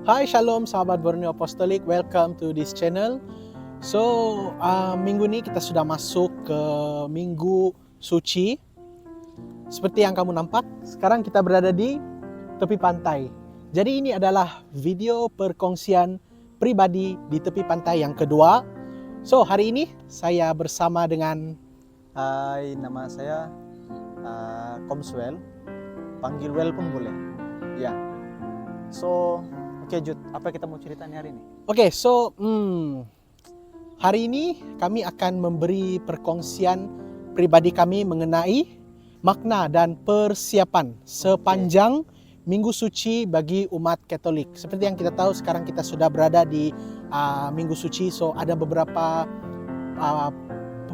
Hai Shalom sahabat Borneo Apostolik, welcome to this channel. So, minggu ini kita sudah masuk ke Minggu Suci. Seperti yang kamu nampak, sekarang kita berada di tepi pantai. Jadi ini adalah video perkongsian pribadi di tepi pantai yang kedua. So, hari ini saya bersama dengan Hai, nama saya Komswell. Panggil Well pun boleh. Ya. So, oke Jud, apa kita mau cerita nih hari ini? Hari ini kami akan memberi perkongsian pribadi kami mengenai makna dan persiapan sepanjang Minggu Suci bagi umat Katolik. Seperti yang kita tahu, sekarang kita sudah berada di Minggu Suci, so ada beberapa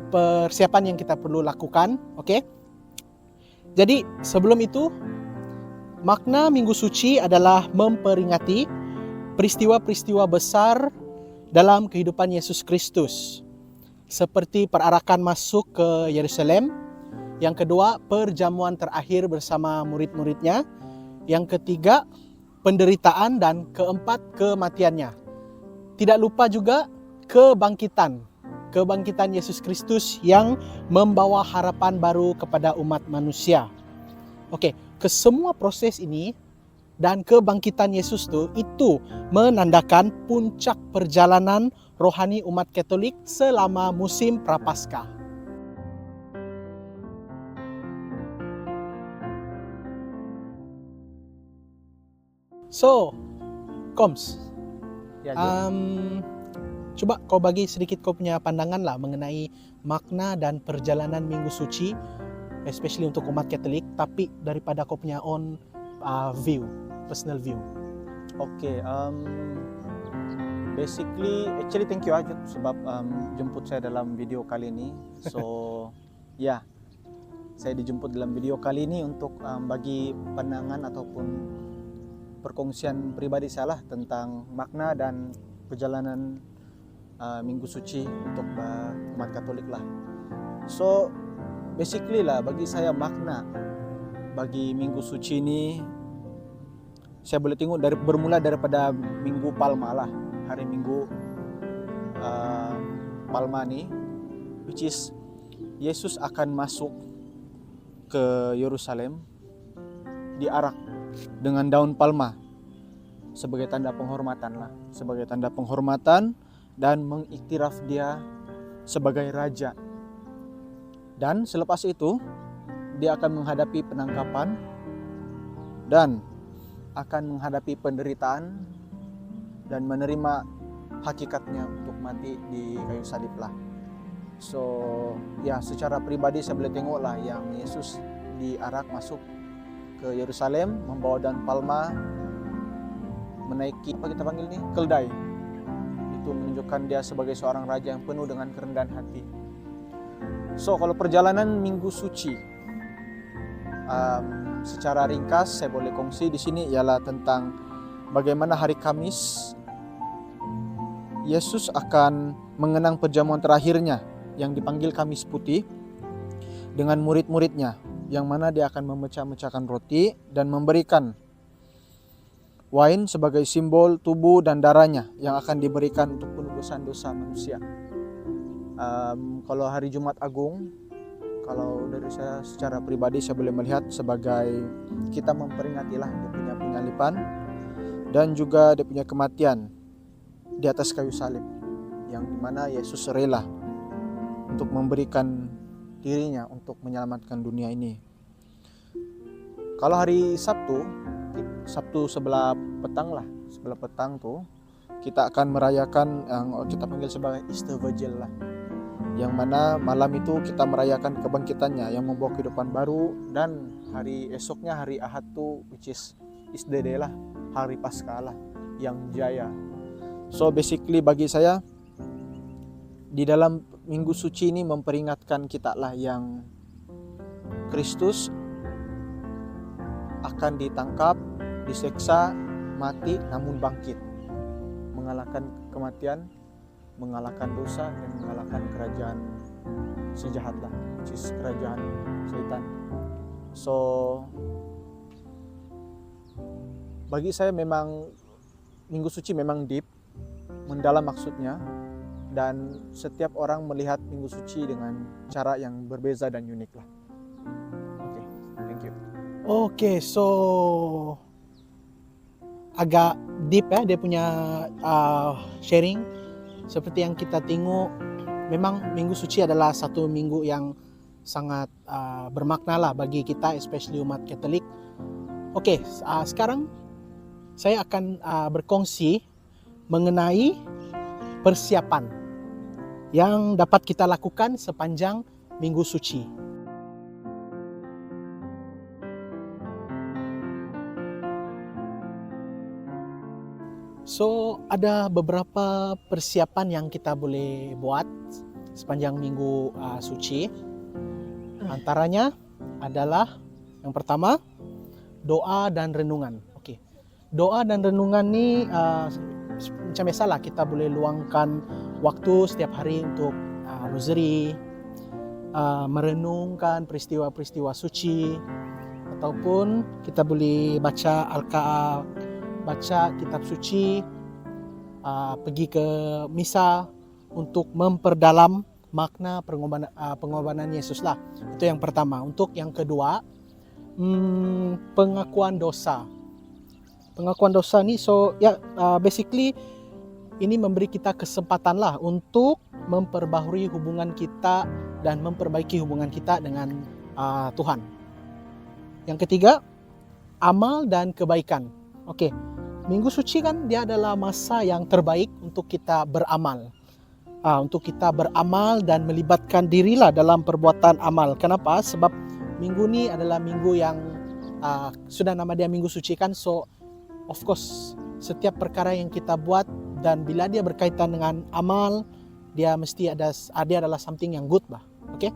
persiapan yang kita perlu lakukan. Oke? Jadi sebelum itu, makna Minggu Suci adalah memperingati peristiwa-peristiwa besar dalam kehidupan Yesus Kristus. Seperti perarakan masuk ke Yerusalem. Yang kedua, perjamuan terakhir bersama murid-muridnya. Yang ketiga, penderitaan. Dan keempat, kematiannya. Tidak lupa juga kebangkitan. Kebangkitan Yesus Kristus yang membawa harapan baru kepada umat manusia. Oke, ke semua proses ini dan kebangkitan Yesus itu menandakan puncak perjalanan rohani umat Katolik selama musim Prapaskah. So, Koms, Ya, Jud. coba kau bagi sedikit kau punya pandangan lah mengenai makna dan perjalanan Minggu Suci, especially untuk umat Katolik, tapi daripada kau punya own view, personal view. Oke, actually thank you Jud sebab jemput saya dalam video kali ini. So, ya, saya dijemput dalam video kali ini untuk bagi pandangan ataupun perkongsian pribadi saya lah tentang makna dan perjalanan Minggu Suci untuk umat Katolik lah. So basically lah, bagi saya makna bagi Minggu Suci ini saya boleh tengok bermula daripada Minggu Palma lah, hari Minggu Palma nih, which is Yesus akan masuk ke Yerusalem diarak dengan daun palma sebagai tanda penghormatan lah, sebagai tanda penghormatan dan mengiktiraf dia sebagai raja. Dan selepas itu dia akan menghadapi penangkapan dan akan menghadapi penderitaan dan menerima hakikatnya untuk mati di kayu salib lah. So ya, secara pribadi saya boleh tengok lah yang Yesus diarak masuk ke Yerusalem membawa daun palma, menaiki apa kita panggil nih, keldai. Itu menunjukkan dia sebagai seorang raja yang penuh dengan kerendahan hati. So kalau perjalanan Minggu Suci, secara ringkas saya boleh kongsi di sini ialah tentang bagaimana hari Kamis Yesus akan mengenang perjamuan terakhirnya yang dipanggil Kamis Putih dengan murid-muridnya, yang mana dia akan memecah-mecahkan roti dan memberikan wine sebagai simbol tubuh dan darahnya yang akan diberikan untuk penebusan dosa manusia. Kalau hari Jumat Agung, kalau dari saya secara pribadi saya boleh melihat sebagai kita memperingatilah dia punya penyalipan dan juga dia punya kematian di atas kayu salib, yang dimana Yesus rela untuk memberikan dirinya untuk menyelamatkan dunia ini. Kalau hari Sabtu sebelah petang tuh kita akan merayakan yang kita panggil sebagai Easter Vigil lah, yang mana malam itu kita merayakan kebangkitannya yang membawa kehidupan baru, dan hari esoknya hari Ahad tuh which is the day lah, hari Paskah lah yang jaya. So basically bagi saya di dalam Minggu Suci ini memperingatkan kita lah yang Kristus akan ditangkap, diseksa, mati, namun bangkit, mengalahkan kematian, mengalahkan dosa, dan mengalahkan kerajaan si jahat lah, which is kerajaan setan. So bagi saya memang Minggu Suci memang deep, mendalam maksudnya, dan setiap orang melihat Minggu Suci dengan cara yang berbeza dan unik lah. Oke, thank you. Oke, so agak deep ya dia punya sharing. Seperti yang kita tengok, memang Minggu Suci adalah satu minggu yang sangat bermakna lah bagi kita, especially umat Katolik. Oke, sekarang saya akan berkongsi mengenai persiapan yang dapat kita lakukan sepanjang Minggu Suci. So, ada beberapa persiapan yang kita boleh buat sepanjang Minggu Suci. Antaranya adalah yang pertama, doa dan renungan. Oke. Doa dan renungan ni macam biasalah, kita boleh luangkan waktu setiap hari untuk rosary, merenungkan peristiwa-peristiwa suci, ataupun kita boleh baca baca kitab suci, pergi ke misa untuk memperdalam makna pengorbanan Yesus lah. Itu yang pertama. Untuk yang kedua, pengakuan dosa. Pengakuan dosa ni basically ini memberi kita kesempatan lah untuk memperbaharui hubungan kita dan memperbaiki hubungan kita dengan Tuhan. Yang ketiga, amal dan kebaikan. Okey. Minggu Suci kan dia adalah masa yang terbaik untuk kita beramal. Untuk kita beramal dan melibatkan dirilah dalam perbuatan amal. Kenapa? Sebab minggu ni adalah minggu yang sudah nama dia Minggu Suci kan. So of course setiap perkara yang kita buat dan bila dia berkaitan dengan amal, dia mesti dia adalah something yang good bah. Okey.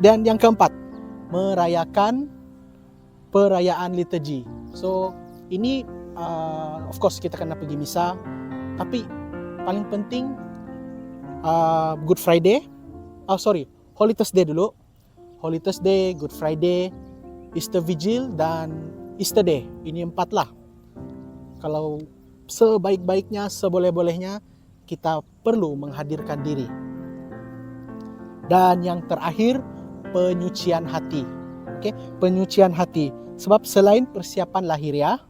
Dan yang keempat, merayakan perayaan liturgi. So ini of course kita kena pergi misa, tapi paling penting Good Friday, Holy Thursday dulu. Holy Thursday, Good Friday, Easter Vigil dan Easter Day. Ini 4 lah. Kalau sebaik-baiknya, seboleh-bolehnya kita perlu menghadirkan diri. Dan yang terakhir, penyucian hati. Okey, penyucian hati. Sebab selain persiapan lahiriah,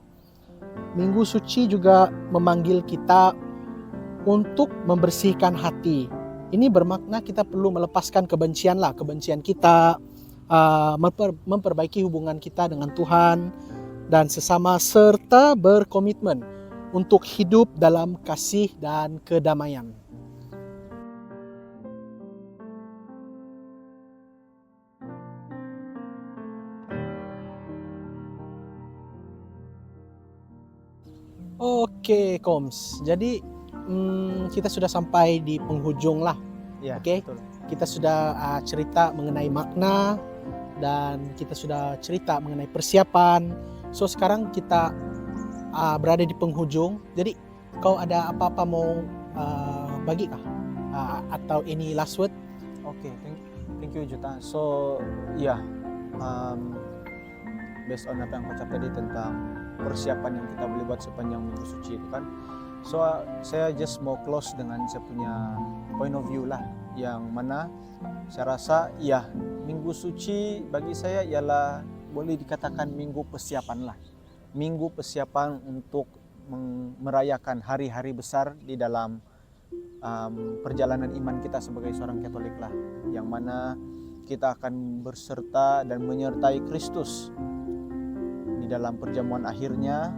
Minggu Suci juga memanggil kita untuk membersihkan hati. Ini bermakna kita perlu melepaskan kebencian kita, memperbaiki hubungan kita dengan Tuhan dan sesama, serta berkomitmen untuk hidup dalam kasih dan kedamaian. Oke, Koms. Jadi kita sudah sampai di penghujung lah. Ya, Oke. betul. Kita sudah cerita mengenai makna dan kita sudah cerita mengenai persiapan. So sekarang kita berada di penghujung. Jadi kau ada apa-apa mau bagi kah? Atau any last word? Oke, thank you Juta. So based on apa yang kau cakap tadi tentang persiapan yang kita boleh buat sepanjang Minggu Suci itu kan. So saya just mau close dengan saya punya point of view lah, yang mana saya rasa Minggu Suci bagi saya ialah boleh dikatakan minggu persiapan lah. Minggu persiapan untuk merayakan hari-hari besar di dalam perjalanan iman kita sebagai seorang Katolik lah, yang mana kita akan berserta dan menyertai Kristus di dalam perjamuan akhirnya,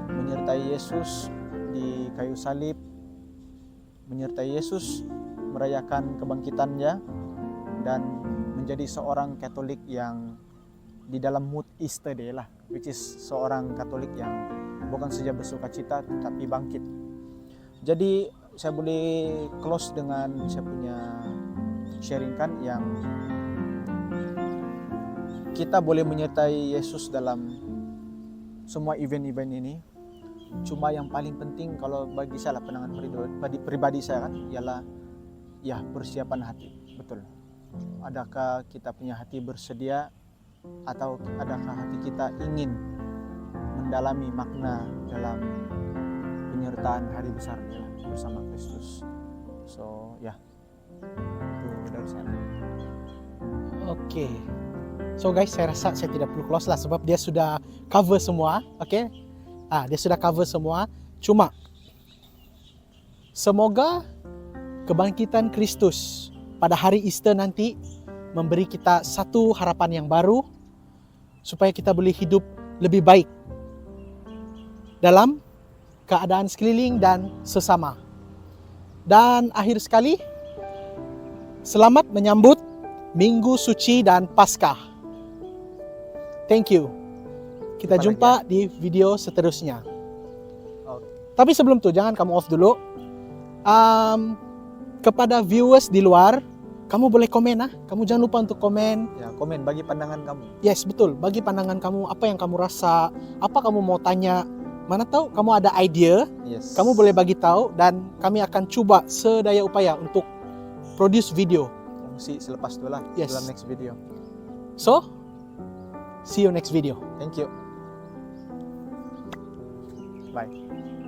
menyertai Yesus di kayu salib, menyertai Yesus merayakan kebangkitannya, dan menjadi seorang Katolik yang di dalam mood Easter Day lah, which is seorang Katolik yang bukan saja bersuka cita tapi bangkit. Jadi saya boleh close dengan saya punya sharing kan, yang kita boleh menyertai Yesus dalam semua event-event ini. Cuma yang paling penting kalau bagi saya lah, pandangan pribadi saya kan, ialah persiapan hati. Betul. Adakah kita punya hati bersedia, atau adakah hati kita ingin mendalami makna dalam penyertaan hari besarnya lah bersama Kristus. So ya, itu dari saya. Oke. So guys, saya rasa saya tidak perlu close lah sebab dia sudah cover semua, oke? Dia sudah cover semua. Cuma semoga kebangkitan Kristus pada hari Easter nanti memberi kita satu harapan yang baru supaya kita boleh hidup lebih baik dalam keadaan sekeliling dan sesama. Dan akhir sekali, selamat menyambut Minggu Suci dan Paskah. Thank you. Kita jumpa di video seterusnya. Oke. Tapi sebelum itu, jangan kamu off dulu. Kepada viewers di luar, kamu boleh komen. Kamu jangan lupa untuk komen. Ya, komen bagi pandangan kamu. Yes, betul. Bagi pandangan kamu, apa yang kamu rasa, apa kamu mau tanya. Mana tahu kamu ada idea, Yes. kamu boleh bagi tahu dan kami akan coba sedaya upaya untuk produce video. Fungsi selepas itu lah, Yes. dalam next video. So, see you next video. Thank you. Bye.